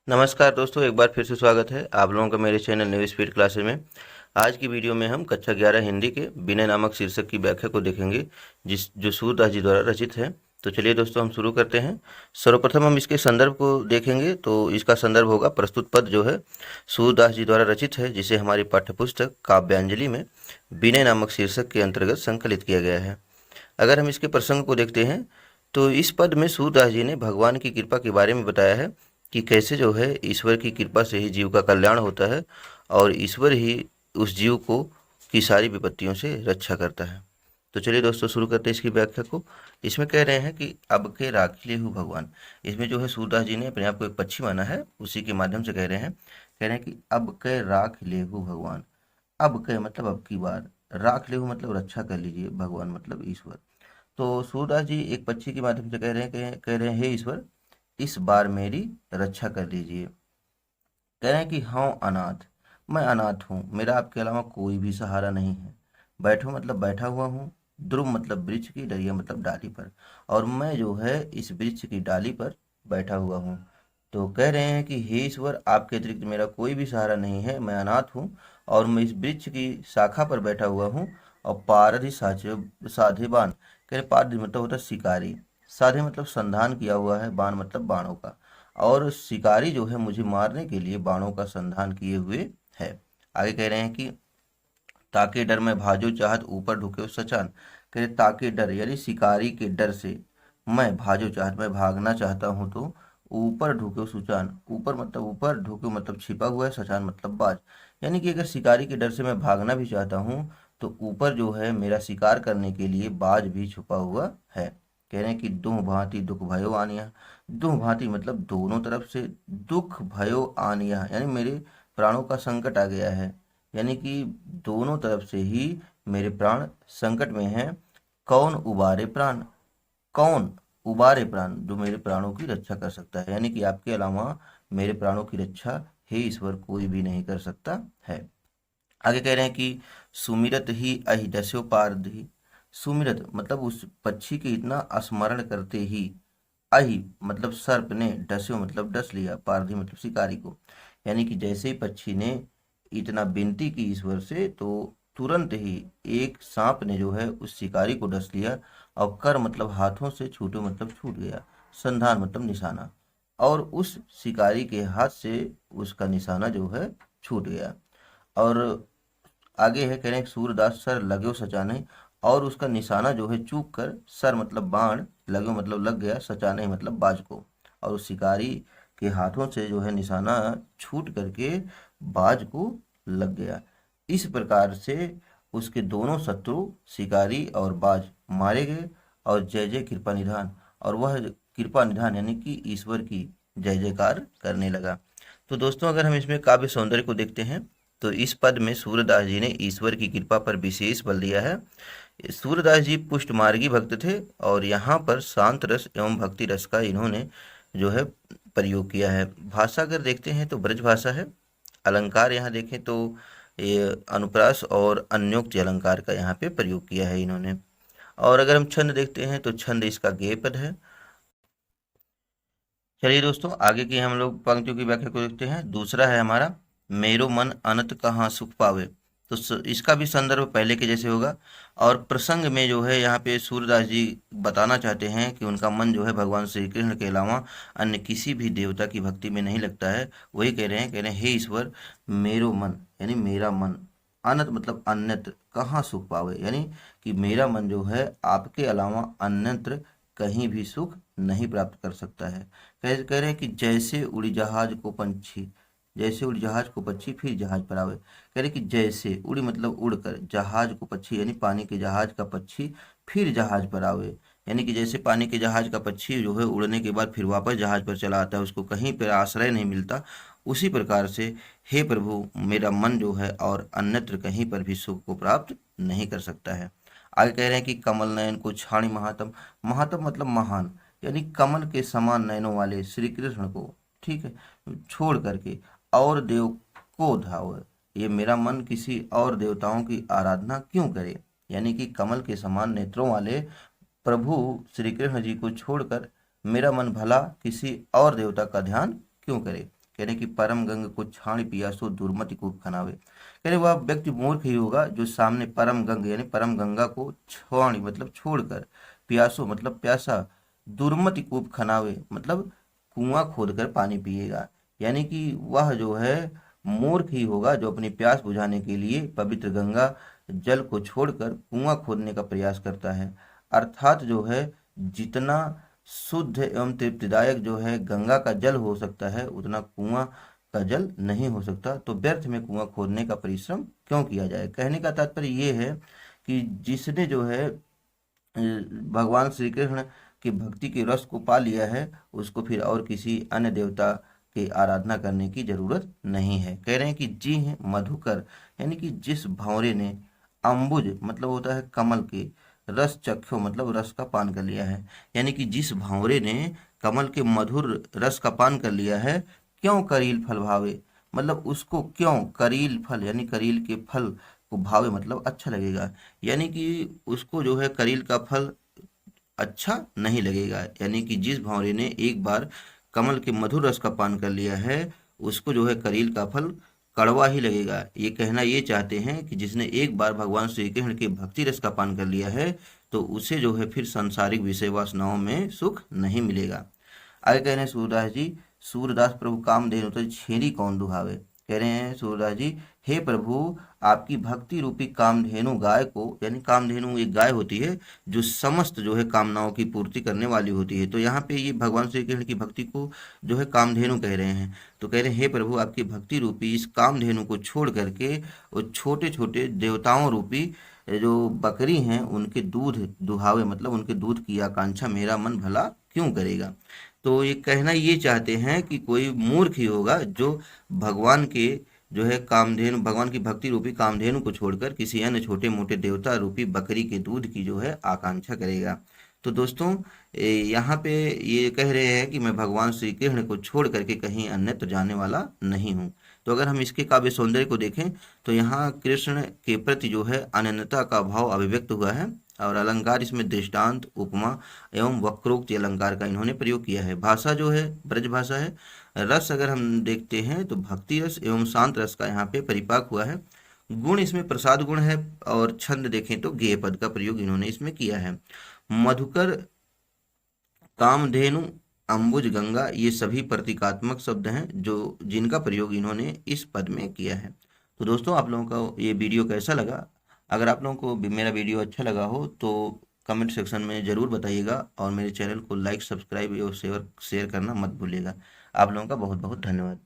नमस्कार दोस्तों, एक बार फिर से स्वागत है आप लोगों का मेरे चैनल न्यू स्पीड क्लासेस में। आज की वीडियो में हम कक्षा 11 हिंदी के विनय नामक शीर्षक की व्याख्या को देखेंगे, जिस जो सूरदास जी द्वारा रचित है। तो चलिए दोस्तों, हम शुरू करते हैं। सर्वप्रथम हम इसके संदर्भ को देखेंगे। तो इसका संदर्भ होगा प्रस्तुत पद जो है सूरदास जी द्वारा रचित है, जिसे हमारी पाठ्यपुस्तक काव्यांजलि में विनय नामक शीर्षक के अंतर्गत संकलित किया गया है। अगर हम इसके प्रसंग को देखते हैं तो इस पद में सूरदास जी ने भगवान की कृपा के बारे में बताया है कि कैसे जो है ईश्वर की कृपा से ही जीव का कल्याण होता है और ईश्वर ही उस जीव को की सारी विपत्तियों से रक्षा करता है। तो चलिए दोस्तों, शुरू करते हैं इसकी व्याख्या को। इसमें कह रहे हैं कि अब के राखिले हूँ भगवान। इसमें जो है सूरदास जी ने अपने आप को एक पक्षी माना है, उसी के माध्यम से कह रहे हैं कि अब के राख ले हूँ भगवान। अब के मतलब अब की बार, राख ले हूँ मतलब रक्षा कर लीजिए, भगवान मतलब ईश्वर। तो सूरदास जी एक पक्षी के माध्यम से कह रहे हैं हे ईश्वर, इस बार मेरी रक्षा कर लीजिए। कह रहे हैं कि हाँ अनाथ, मैं अनाथ हूँ, मेरा आपके अलावा कोई भी सहारा नहीं है। बैठो मतलब बैठा हुआ हूँ, ध्रुव मतलब वृक्ष की, डरिया मतलब डाली पर, और मैं जो है इस वृक्ष की डाली पर बैठा हुआ हूँ। तो कह रहे हैं कि हे ईश्वर, आपके अतिरिक्त मेरा कोई भी सहारा नहीं है, मैं अनाथ हूँ और मैं इस वृक्ष की शाखा पर बैठा हुआ हूँ। और पारधि साधे बाण, कह रहे पारधि मतलब होता है शिकारी, साधे मतलब संधान किया हुआ है, बाण मतलब बाणों का, और शिकारी जो है मुझे मारने के लिए बाणों का संधान किए हुए है। आगे कह रहे हैं कि ताके डर में भाजो चाहत ऊपर ढुके सचान। कह रहे ताके डर यानी शिकारी के डर से मैं भाजो चाहत, मैं भागना चाहता हूँ, तो ऊपर ढुके सुचान, ऊपर मतलब ऊपर, ढुके मतलब छिपा हुआ है, सचान मतलब बाज। यानी कि अगर शिकारी के डर से मैं भागना भी चाहता हूँ तो ऊपर जो है मेरा शिकार करने के लिए बाज भी छुपा हुआ है। कह रहे हैं कि दुह भांति दुख भयो आनिया। दुह भांति मतलब दोनों तरफ से, दुख भयो आनिया यानी मेरे प्राणों का संकट आ गया है, यानी कि दोनों तरफ से ही मेरे प्राण संकट में हैं। कौन उबारे प्राण, कौन उबारे प्राण, जो मेरे प्राणों की रक्षा कर सकता है, यानी कि आपके अलावा मेरे प्राणों की रक्षा हे ईश्वर कोई भी नहीं कर सकता है। आगे कह रहे हैं कि सुमिरत ही अहि डस्यो पारधि। सुमिरत मतलब उस पक्षी के इतना स्मरण करते ही, अहि मतलब सर्प ने, डस्यो मतलब डस लिया, पारधी मतलब शिकारी को, यानी कि जैसे ही पक्षी ने इतना विनती की ईश्वर से, तो तुरंत ही एक सांप ने जो है उस शिकारी को डस लिया। और कर मतलब हाथों से, छूटो मतलब छूट गया, संधान मतलब निशाना, और उस शिकारी के हाथ से उसका निशाना जो है छूट गया। और आगे है, कह रहे हैं सूरदास सर लगो सचाने, और उसका निशाना जो है चूक कर, सर मतलब बाण, लगो मतलब लग गया, सचाने मतलब बाज को, और उस शिकारी के हाथों से जो है निशाना छूट करके बाज को लग गया। इस प्रकार से उसके दोनों शत्रु शिकारी और बाज मारे गए, और जय जय कृपा निधान, और वह कृपा निधान यानी कि ईश्वर की जय जयकार करने लगा। तो दोस्तों, अगर हम इसमें काव्य सौंदर्य को देखते हैं तो इस पद में सूरदास जी ने ईश्वर की कृपा पर विशेष बल दिया है। सूरदास जी पुष्टमार्गी भक्त थे और यहाँ पर शांत रस एवं भक्ति रस का इन्होंने जो है प्रयोग किया है। भाषा अगर देखते हैं तो ब्रज भाषा है। अलंकार यहाँ देखें तो ये अनुप्रास और अन्योक्ति अलंकार का यहाँ पे प्रयोग किया है इन्होंने। और अगर हम छंद देखते हैं तो छंद इसका गेय पद है। चलिए दोस्तों, आगे की हम लोग पंक्तियों की व्याख्या को देखते हैं। दूसरा है हमारा मेरो मन अनंत कहाँ सुख पावे। तो इसका भी संदर्भ पहले के जैसे होगा। और प्रसंग में जो है यहाँ पे सूरदास जी बताना चाहते हैं कि उनका मन जो है भगवान श्री कृष्ण के अलावा अन्य किसी भी देवता की भक्ति में नहीं लगता है। वही कह रहे हैं हे ईश्वर, मेरो मन यानी मेरा मन, अनंत मतलब अन्यत्र, कहाँ सुख पावे यानी कि मेरा मन जो है आपके अलावा अन्यत्र कहीं भी सुख नहीं प्राप्त कर सकता है। कह रहे हैं कि जैसे उड़ी जहाज को पंछी, जैसे उड़ी जहाज को पक्षी फिर जहाज पर आवे। कह रहे कि जैसे उड़ी मतलब उड़कर, जहाज को पक्षी यानी पानी के जहाज का पक्षी फिर जहाज पर आवे, यानी कि जैसे पानी के जहाज का पक्षी जो है उड़ने के बाद फिर वापस जहाज पर चला आता है, उसको कहीं पर आश्रय नहीं मिलता, उसी प्रकार से हे प्रभु, मेरा मन जो है और अन्यत्र कहीं पर भी सुख को प्राप्त नहीं कर सकता है। आगे कह रहे हैं कि कमल नयन को छाणी महात्म। महात्म मतलब महान, यानी कमल के समान नयनों वाले श्री कृष्ण को, ठीक है, छोड़ करके और देव को धावे, ये मेरा मन किसी और देवताओं की आराधना क्यों करे, यानी कि कमल के समान नेत्रों वाले प्रभु श्री कृष्ण जी को छोड़कर मेरा मन भला किसी और देवता का ध्यान क्यों करे। कह रहे कि परम गंग को छाण पियासो दुर्मति कूप खनावे। कह रहे वह व्यक्ति मूर्ख ही होगा जो सामने परम गंग यानी परम गंगा को छाणी मतलब छोड़कर, पियासो मतलब प्यासा, दुर्मति कूप खनावे मतलब कुआं खोदकर पानी पिएगा। यानी कि वह जो है मूर्ख ही होगा जो अपनी प्यास बुझाने के लिए पवित्र गंगा जल को छोड़कर कुआं खोदने का प्रयास करता है। अर्थात जो है जितना शुद्ध एवं तृप्तिदायक जो है गंगा का जल हो सकता है उतना कुआं का जल नहीं हो सकता। तो व्यर्थ में कुआं खोदने का परिश्रम क्यों किया जाए। कहने का तात्पर्य ये है कि जिसने जो है भगवान श्री कृष्ण की भक्ति के रस को पा लिया है उसको फिर और किसी अन्य देवता की आराधना करने की जरूरत नहीं है। कह रहे हैं कि जी हैं मधुकर, यानी कि जिस भंवरे ने अम्बुज मतलब होता है कमल के, रस चख्यो मतलब रस का पान कर लिया है, यानी कि जिस भंवरे ने कमल के मधुर रस का पान कर लिया है, क्यों करील फल भावे मतलब उसको क्यों करील फल यानी करील के फल को भावे मतलब अच्छा लगेगा, यानी कि उसको जो है करील का फल अच्छा नहीं लगेगा। यानी कि जिस भंवरे ने एक बार कमल के मधुर रस का पान कर लिया है उसको जो है करील का फल कड़वा ही लगेगा। ये कहना ये चाहते हैं कि जिसने एक बार भगवान श्री कृष्ण के भक्ति रस का पान कर लिया है तो उसे जो है फिर सांसारिक विषय वासनाओं में सुख नहीं मिलेगा। आगे कह रहे हैं सूरदास जी, सूरदास प्रभु कामधेनु तो छेरी कौन दुहावे। कह रहे हैं सूरदास जी, हे प्रभु आपकी भक्ति रूपी कामधेनु गाय को, यानी कामधेनु एक गाय होती है जो समस्त जो है कामनाओं की पूर्ति करने वाली होती है। तो यहाँ पे ये भगवान श्री कृष्ण की भक्ति को जो है कामधेनु कह रहे हैं। तो कह रहे हैं हे प्रभु आपकी भक्ति रूपी इस कामधेनु को छोड़ करके वो छोटे छोटे देवताओं रूपी जो बकरी हैं उनके दूध दुहावे मतलब उनके दूध की आकांक्षा मेरा मन भला क्यों करेगा। तो ये कहना ये चाहते हैं कि कोई मूर्ख ही होगा जो भगवान के जो है कामधेनु भगवान की भक्ति रूपी कामधेनु को छोड़कर किसी अन्य छोटे मोटे देवता रूपी बकरी के दूध की जो है आकांक्षा करेगा। तो दोस्तों यहाँ पे ये कह रहे हैं कि मैं भगवान श्री कृष्ण को छोड़ करके कहीं अन्य तो जाने वाला नहीं हूँ। तो अगर हम इसके काव्य सौंदर्य को देखें तो यहाँ कृष्ण के प्रति जो है अनन्यता का भाव अभिव्यक्त हुआ है और अलंकार इसमें दृष्टांत उपमा एवं वक्रोक्ति अलंकार का इन्होंने प्रयोग किया है। भाषा जो है ब्रज भाषा है। रस अगर हम देखते हैं तो भक्ति रस एवं शांत रस का यहाँ पे परिपाक हुआ है। गुण इसमें प्रसाद गुण है और छंद देखें तो गेय पद का प्रयोग इन्होंने इसमें किया है। मधुकर, कामधेनु, अंबुज गंगा ये सभी प्रतीकात्मक शब्द हैं जो जिनका प्रयोग इन्होंने इस पद में किया है। तो दोस्तों आप लोगों का ये वीडियो कैसा लगा। अगर आप लोगों को मेरा वीडियो अच्छा लगा हो तो कमेंट सेक्शन में ज़रूर बताइएगा और मेरे चैनल को लाइक सब्सक्राइब और शेयर करना मत भूलिएगा। आप लोगों का बहुत बहुत धन्यवाद।